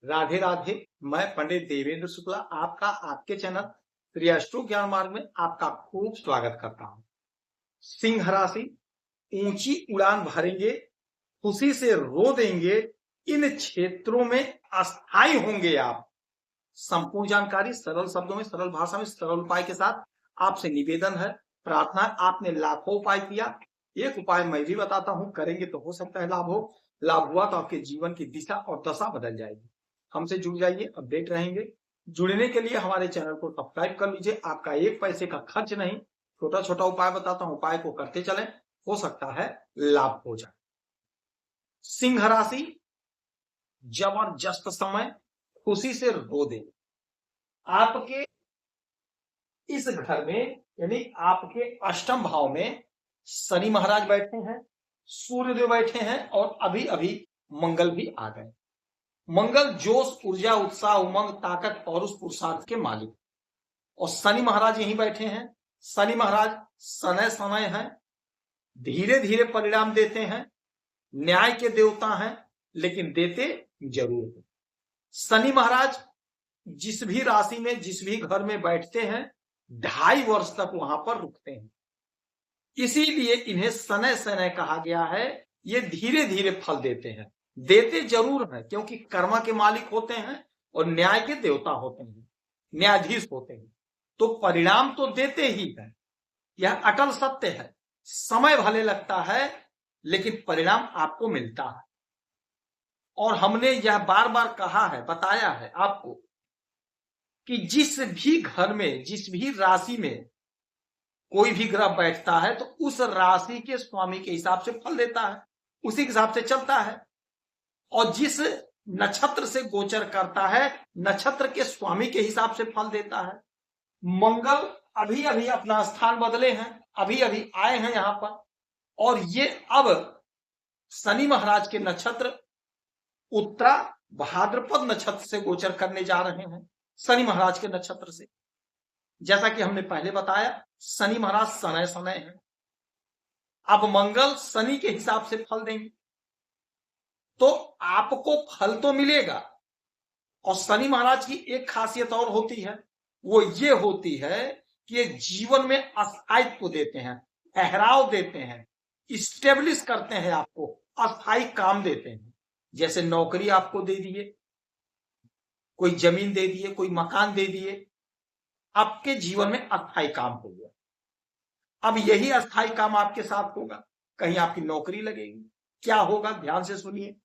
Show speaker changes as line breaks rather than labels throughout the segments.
राधे राधे। मैं पंडित देवेंद्र शुक्ला आपका आपके चैनल श्री अष्टो ज्ञान मार्ग में आपका खूब स्वागत करता हूं। सिंह राशि, ऊंची उड़ान भरेंगे, खुशी से रो देंगे, इन क्षेत्रों में अस्थायी होंगे आप। संपूर्ण जानकारी सरल शब्दों में, सरल भाषा में, सरल उपाय के साथ आपसे निवेदन है, प्रार्थना है। आपने लाखों उपाय किया, एक उपाय मैं भी बताता हूं, करेंगे तो हो सकता है लाभ हो। लाभ हुआ तो आपके जीवन की दिशा और दशा बदल जाएगी। हमसे जुड़ जाइए, अपडेट रहेंगे। जुड़ने के लिए हमारे चैनल को सब्सक्राइब कर लीजिए। आपका एक पैसे का खर्च नहीं, छोटा छोटा उपाय बताता हूं, उपाय को करते चलें, हो सकता है लाभ हो जाए। सिंह राशि, जबरदस्त समय, खुशी से रो दे। आपके इस घर में यानी आपके अष्टम भाव में शनि महाराज बैठे हैं, सूर्यदेव बैठे हैं और अभी अभी मंगल भी आ गए। मंगल जोश, ऊर्जा, उत्साह, उमंग, ताकत और उस पुरुषार्थ के मालिक, और शनि महाराज यहीं बैठे हैं। शनि महाराज समय समय है, धीरे धीरे परिणाम देते हैं, न्याय के देवता हैं, लेकिन देते जरूर हैं। शनि महाराज जिस भी राशि में, जिस भी घर में बैठते हैं, 2.5 वर्ष तक वहां पर रुकते हैं। इसीलिए इन्हें शनै शनै कहा गया है। ये धीरे धीरे फल देते हैं, देते जरूर हैं, क्योंकि कर्मा के मालिक होते हैं और न्याय के देवता होते हैं, न्यायाधीश होते हैं, तो परिणाम तो देते ही हैं। यह अटल सत्य है। समय भले लगता है, लेकिन परिणाम आपको मिलता है। और हमने यह बार बार कहा है, बताया है आपको कि जिस भी घर में, जिस भी राशि में कोई भी ग्रह बैठता है, तो उस राशि के स्वामी के हिसाब से फल देता है, उसी के हिसाब से चलता है। और जिस नक्षत्र से गोचर करता है, नक्षत्र के स्वामी के हिसाब से फल देता है। मंगल अभी अभी अपना स्थान बदले हैं, अभी अभी आए हैं यहां पर, और ये अब शनि महाराज के नक्षत्र उत्तरा भाद्रपद नक्षत्र से गोचर करने जा रहे हैं। शनि महाराज के नक्षत्र से, जैसा कि हमने पहले बताया, शनि महाराज समय समय है। अब मंगल शनि के हिसाब से फल देंगे, तो आपको फल तो मिलेगा। और शनि महाराज की एक खासियत और होती है, वो ये होती है कि ये जीवन में अस्थायित्व देते हैं, ठहराव देते हैं, स्टेब्लिश करते हैं, आपको अस्थायी काम देते हैं। जैसे नौकरी आपको दे दिए, कोई जमीन दे दिए, कोई मकान दे दिए, आपके जीवन में अस्थायी काम हो गया। अब यही अस्थायी काम आपके साथ होगा, कहीं आपकी नौकरी लगेगी। क्या होगा, ध्यान से सुनिए।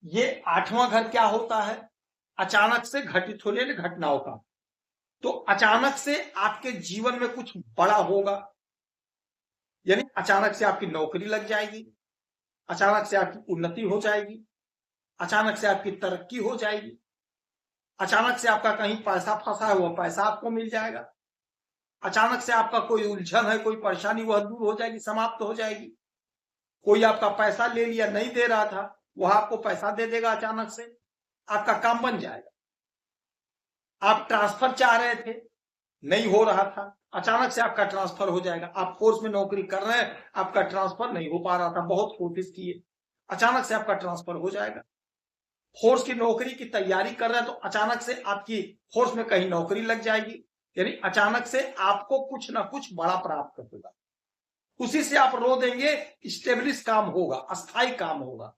ये 8वां घर क्या होता है, अचानक से घटित होने वाली घटनाओं का। तो अचानक से आपके जीवन में कुछ बड़ा होगा, यानी अचानक से आपकी नौकरी लग जाएगी, अचानक से आपकी उन्नति हो जाएगी, अचानक से आपकी तरक्की हो जाएगी, अचानक से आपका कहीं पैसा फंसा है, वह पैसा आपको मिल जाएगा, अचानक से आपका कोई उलझन है, कोई परेशानी, वह दूर हो जाएगी, समाप्त हो जाएगी। कोई आपका पैसा ले लिया, नहीं दे रहा था, वह आपको पैसा दे देगा, अचानक से आपका काम बन जाएगा। आप ट्रांसफर चाह रहे थे, नहीं हो रहा था, अचानक से आपका ट्रांसफर हो जाएगा। आप फोर्स में नौकरी कर रहे हैं, आपका ट्रांसफर नहीं हो पा रहा था, बहुत कोशिश किए, अचानक से आपका ट्रांसफर हो जाएगा। फोर्स की नौकरी की तैयारी कर रहे हैं, तो अचानक से आपकी फोर्स में कहीं नौकरी लग जाएगी, यानी अचानक से आपको कुछ ना कुछ बड़ा प्राप्त होगा। उसी से आप रो देंगे, स्टेब्लिश काम होगा, अस्थायी काम होगा।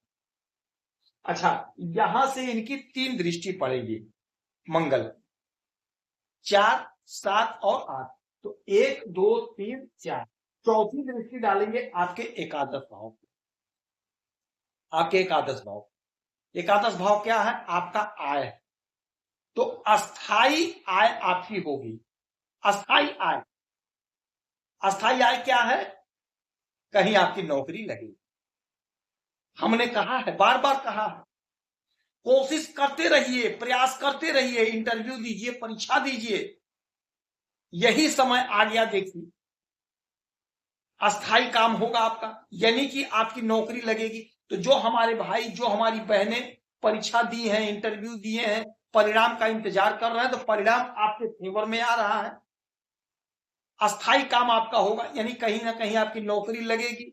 अच्छा, यहां से इनकी 3 दृष्टि पड़ेगी, मंगल 4, 7 और 8, तो 1, 2, 3, 4, चौथी दृष्टि डालेंगे आपके एकादश भाव, आपके एकादश भाव। एकादश भाव क्या है, आपका आय। तो अस्थाई आय आपकी होगी। अस्थाई आय, अस्थाई आय क्या है, कहीं आपकी नौकरी लगेगी। हमने कहा है, बार बार कहा है, कोशिश करते रहिए, प्रयास करते रहिए, इंटरव्यू दीजिए, परीक्षा दीजिए, यही समय आ गया। देखिए, अस्थाई काम होगा आपका, यानी कि आपकी नौकरी लगेगी। तो जो हमारे भाई, जो हमारी बहनें परीक्षा दी हैं, इंटरव्यू दिए हैं, परिणाम का इंतजार कर रहे हैं, तो परिणाम आपके फेवर में आ रहा है। अस्थाई काम आपका होगा, यानी कहीं ना कहीं आपकी नौकरी लगेगी।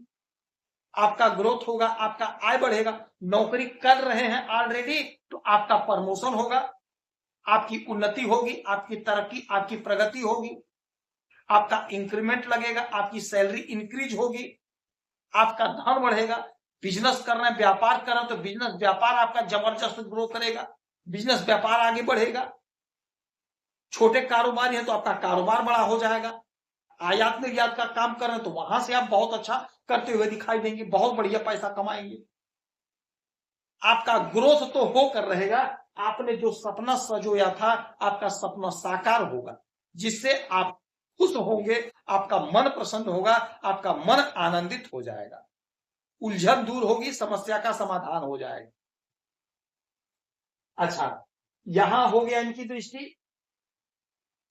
आपका ग्रोथ होगा, आपका आय बढ़ेगा। नौकरी कर रहे हैं ऑलरेडी तो आपका प्रमोशन होगा, आपकी उन्नति होगी, आपकी तरक्की, आपकी प्रगति होगी, आपका इंक्रीमेंट लगेगा, आपकी सैलरी इंक्रीज होगी, आपका धन बढ़ेगा। बिजनेस कर रहे हैं, व्यापार कर रहे हैं तो बिजनेस व्यापार आपका जबरदस्त ग्रो करेगा, बिजनेस व्यापार आगे बढ़ेगा। छोटे कारोबारी हैं तो आपका कारोबार बड़ा हो जाएगा। आयात निर्यात का काम कर रहे हैं तो वहां से आप बहुत अच्छा करते हुए दिखाई देंगे, बहुत बढ़िया पैसा कमाएंगे। आपका ग्रोथ तो होकर रहेगा, आपने जो सपना सजोया था आपका सपना साकार होगा, जिससे आप खुश होंगे, आपका मन प्रसन्न होगा, आपका मन आनंदित हो जाएगा, उलझन दूर होगी, समस्या का समाधान हो जाएगा। अच्छा, यहां हो गया इनकी दृष्टि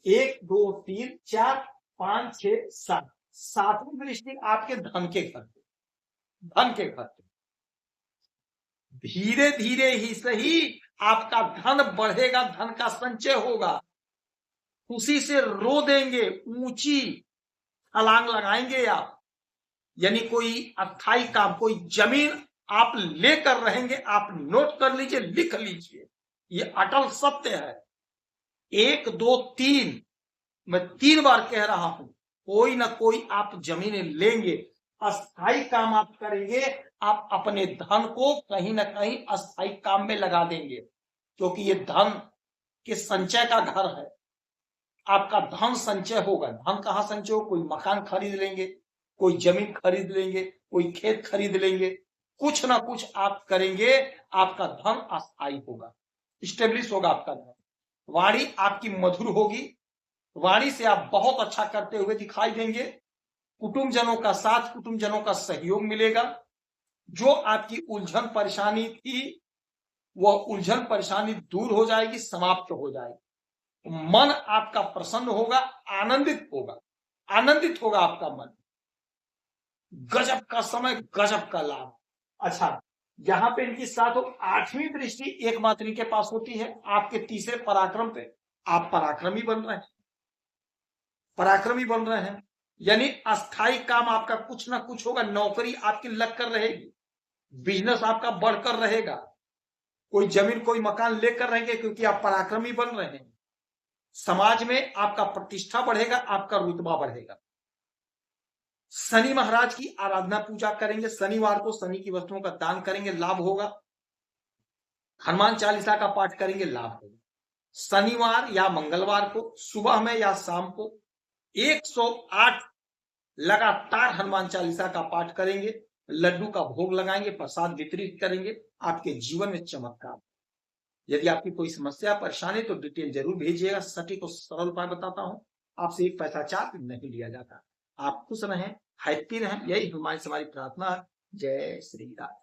1 2 3 4 5 6 7, सातवीं दृष्टि आपके धन के घर पे, धन के घर पे। धीरे धीरे ही सही आपका धन बढ़ेगा, धन का संचय होगा, खुशी से रो देंगे, ऊंची छलांग लगाएंगे आप। यानी कोई अस्थाई काम, कोई जमीन आप लेकर रहेंगे, आप नोट कर लीजिए, लिख लीजिए, ये अटल सत्य है। 1 2 3, मैं 3 बार कह रहा हूं, कोई ना कोई आप जमीन लेंगे, अस्थाई काम आप करेंगे, आप अपने धन को कहीं ना कहीं अस्थाई काम में लगा देंगे, क्योंकि ये धन के संचय का घर है। आपका धन संचय होगा। धन कहां संचय हो? कोई मकान खरीद लेंगे, कोई जमीन खरीद लेंगे, कोई खेत खरीद लेंगे, कुछ ना कुछ आप करेंगे, आपका धन अस्थाई होगा, स्टेब्लिश होगा आपका धन। वाणी आपकी मधुर होगी, वाणी से आप बहुत अच्छा करते हुए दिखाई देंगे, कुटुंबजनों का साथ, कुटुंबजनों का सहयोग मिलेगा। जो आपकी उलझन परेशानी थी वह उलझन परेशानी दूर हो जाएगी, समाप्त हो जाएगी। मन आपका प्रसन्न होगा, आनंदित होगा, आनंदित होगा आपका मन। गजब का समय, गजब का लाभ। अच्छा, यहां पे इनकी 7 8वीं दृष्टि एकमात्र इनके पास होती है आपके तीसरे पराक्रम पे। आप पराक्रमी बन रहे हैं, पराक्रमी बन रहे हैं, यानी अस्थाई काम आपका कुछ ना कुछ होगा, नौकरी आपकी लग कर रहेगी, बिजनेस आपका बढ़कर रहेगा, कोई जमीन कोई मकान लेकर रहेंगे, क्योंकि आप पराक्रमी बन रहे हैं। समाज में आपका प्रतिष्ठा बढ़ेगा, आपका रुतबा बढ़ेगा। शनि महाराज की आराधना पूजा करेंगे, शनिवार को शनि की वस्तुओं का दान करेंगे, लाभ होगा। हनुमान चालीसा का पाठ करेंगे, लाभ होगा। शनिवार या मंगलवार को सुबह में या शाम को 108 लगातार हनुमान चालीसा का पाठ करेंगे, लड्डू का भोग लगाएंगे, प्रसाद वितरित करेंगे, आपके जीवन में चमत्कार। यदि आपकी कोई समस्या परेशानी तो डिटेल जरूर भेजिएगा, सटीक और सरल उपाय बताता हूं, आपसे 1 पैसा चार्ज नहीं लिया जाता। आप खुश रहें, हैप्पी रहें, यही हमारी प्रार्थना है। जय श्री राम।